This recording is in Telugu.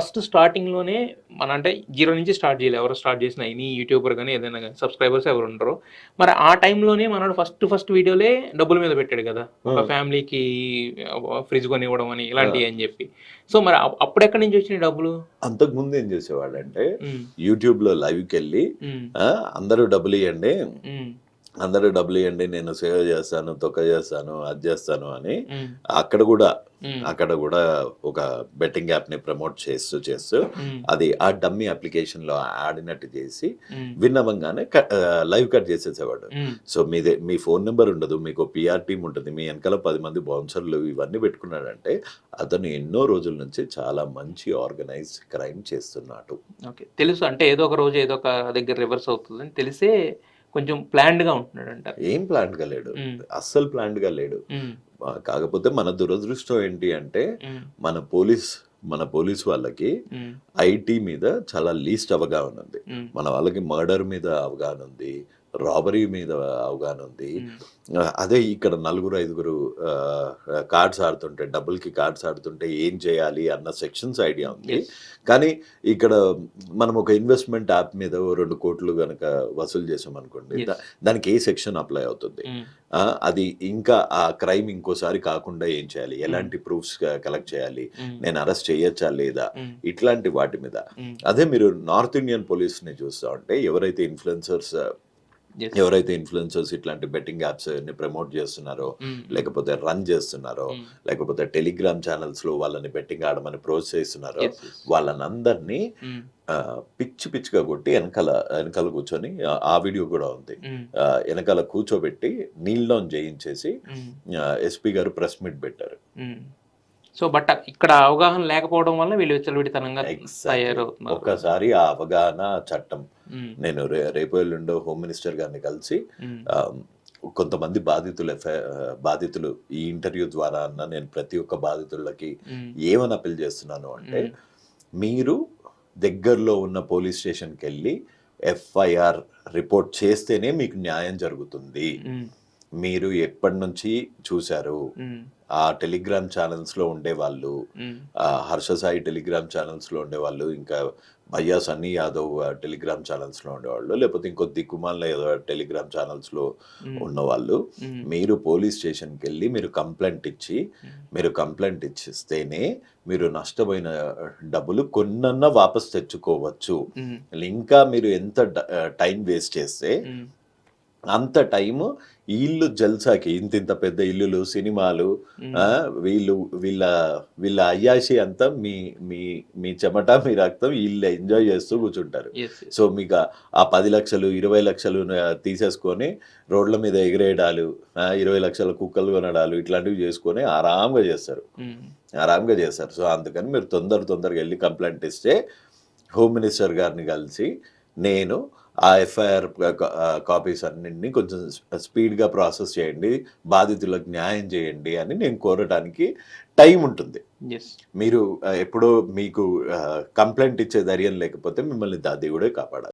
ఫస్ట్ స్టార్టింగ్‌లోనే అంటే జీరో నుంచి స్టార్ట్ చేయాలి. ఎవరు స్టార్ట్ చేసినా ఎనీ యూట్యూబర్ గాని, ఏదైనా గాని సబ్‌స్క్రైబర్స్ ఎవరు ఉండరు. మరి ఆ టైంలోనే మనోడు ఫస్ట్ వీడియోలే డబ్బుల మీద పెట్టాడు కదా! ఒక ఫ్యామిలీకి ఫ్రిడ్జ్ కొనివ్వడం అని ఇలాంటివి అని చెప్పి. సో, మరి అప్పుడెక్కడి నుంచి వచ్చినాయి డబ్బులు? అంతకుముందు ఏం చేసేవాడంటే యూట్యూబ్‌లో లైవ్‌కెళ్ళి అందరూ డబ్బులియ్యండి. అందరూ డబ్బులియ్యండి. నేను సేవ చేస్తాను, తొక్క చేస్తాను, అది చేస్తాను అని అక్కడ కూడా ఒక బెట్టింగ్ యాప్‌ని ప్రమోట్ చేస్తూ అది ఆ డమ్మీ అప్లికేషన్‌లో ఆడినట్టు చేసి విన్ అవ్వంగానే లైవ్ కట్ చేసేసేవాడు. సో మీ ఫోన్ నెంబర్ ఉండదు. మీకు పీఆర్ టీమ్ ఉంటుంది. మీ వెనకాల 10 మంది బౌన్సర్లు ఇవన్నీ పెట్టుకున్నాడంటే అతను ఎన్నో రోజుల నుంచి చాలా మంచి ఆర్గనైజ్డ్ క్రైమ్ చేస్తున్నాడు. ఓకే. తెలుసు. అంటే ఏదో ఒక రోజు ఏదో ఒక దగ్గర రివర్స్ అవుతుందని తెలిసే కొంచెం ప్లాన్డ్‌గా ఉంటున్నాడంటారు. ఏం ప్లాన్డ్‌గా లేడు. అస్సలు ప్లాన్డ్‌గా లేడు. కాకపోతే మన దురదృష్టం ఏంటి అంటే మన పోలీస్ వాళ్ళకి ఐటీ మీద చాలా లీస్ట్ అవగాహన ఉంది. మన వాళ్ళకి మర్డర్ మీద అవగాహన ఉంది, రాబరీ మీద అవగాహన ఉంది. అదే ఇక్కడ నలుగురు ఐదుగురు కార్డ్స్ ఆడుతుంటే, డబ్బులకి కార్డ్స్ ఆడుతుంటే ఏం చేయాలి అన్న సెక్షన్స్ ఐడియా ఉంది. కానీ ఇక్కడ మనం ఒక ఇన్వెస్ట్మెంట్ యాప్ మీద 2 కోట్లు కనుక వసూలు చేసాం అనుకోండి, దానికి ఏ సెక్షన్ అప్లై అవుతుంది, అది ఇంకా ఆ క్రైమ్ ఇంకోసారి కాకుండా ఏం చేయాలి, ఎలాంటి ప్రూఫ్స్ కలెక్ట్ చేయాలి, నేను అరెస్ట్ చేయొచ్చా లేదా, ఇట్లాంటి వాటి మీద. అదే మీరు నార్త్ ఇండియన్ పోలీస్ ని చూస్తా ఉంటే ఎవరైతే ఇన్ఫ్లుయెన్సర్స్ ఇట్లాంటి బెట్టింగ్ యాప్స్ ని ప్రమోట్ చేస్తున్నారో, లేకపోతే రన్ చేస్తున్నారో, లేకపోతే టెలిగ్రామ్ ఛానల్స్ లో వాళ్ళని బెట్టింగ్ ఆడమని ప్రోత్సహిస్తున్నారో, వాళ్ళనందరినీ పిచ్చిగా కొట్టి వెనకాల కూర్చొని, ఆ వీడియో కూడా ఉంది, వెనకాల కూర్చోబెట్టి నీల్ డౌన్ చేయించేసి ఎస్పీ గారు ప్రెస్ మీట్ పెట్టారు. సో బట్ ఇక్కడ అవగాహన లేకపోవడం వల్ల వీళ్ళు విచ్చలవిడితనంగా తయారవుతున్నారు. ఒక్కసారి ఆ అవగాహన చట్టం, నేను రేపు ఎల్లుండో హోమ్ మినిస్టర్ గారిని కలిసి కొంతమంది బాధితులు ఈ ఇంటర్వ్యూ ద్వారా అన్న నేను ప్రతి ఒక్క బాధితులకి ఏమని అప్పీల్ చేస్తున్నాను అంటే, మీరు దగ్గరలో ఉన్న పోలీస్ స్టేషన్కి వెళ్ళి ఎఫ్ఐఆర్ రిపోర్ట్ చేస్తేనే మీకు న్యాయం జరుగుతుంది. మీరు ఎప్పటి నుంచి చూశారు, ఆ టెలిగ్రామ్ ఛానల్స్ లో ఉండేవాళ్ళు, హర్ష సాయి టెలిగ్రామ్ ఛానల్స్ లో ఉండేవాళ్ళు, ఇంకా భయ్యా సన్నీ యాదవ్ టెలిగ్రామ్ ఛానల్స్ లో ఉండేవాళ్ళు, లేకపోతే ఇంకో దిక్కుమాల టెలిగ్రామ్ ఛానల్స్ లో ఉన్నవాళ్ళు, మీరు పోలీస్ స్టేషన్కి వెళ్ళి మీరు కంప్లైంట్ ఇచ్చిస్తేనే మీరు నష్టపోయిన డబ్బులు కొన్నన్నా వాపస్ తెచ్చుకోవచ్చు. ఇంకా మీరు ఎంత టైం వేస్ట్ చేస్తే అంత టైము ఇల్లు జల్సాకి, ఇంత పెద్ద ఇల్లులు, సినిమాలు, వీళ్ళ అయ్యాసి అంతా మీ చెమట మీ రక్తం వీళ్ళు ఎంజాయ్ చేస్తూ కూర్చుంటారు. సో మీకు ఆ 10 లక్షలు 20 లక్షలు తీసేసుకొని రోడ్ల మీద ఎగిరేయడాలు, 20 లక్షల కుక్కలు కొనడాలు ఇట్లాంటివి చేసుకొని ఆరాంగా చేస్తారు. సో అందుకని మీరు తొందరగా వెళ్ళి కంప్లైంట్ ఇస్తే హోమ్ మినిస్టర్ గారిని కలిసి నేను ఆ ఎఫ్ఐఆర్ కాపీస్ అన్నింటినీ కొంచెం స్పీడ్గా ప్రాసెస్ చేయండి, బాధితులకు న్యాయం చేయండి అని నేను కోరడానికి టైం ఉంటుంది. మీరు ఎప్పుడో మీకు కంప్లైంట్ ఇచ్చే ధైర్యం లేకపోతే మిమ్మల్ని దేవుడే కాపాడాలి.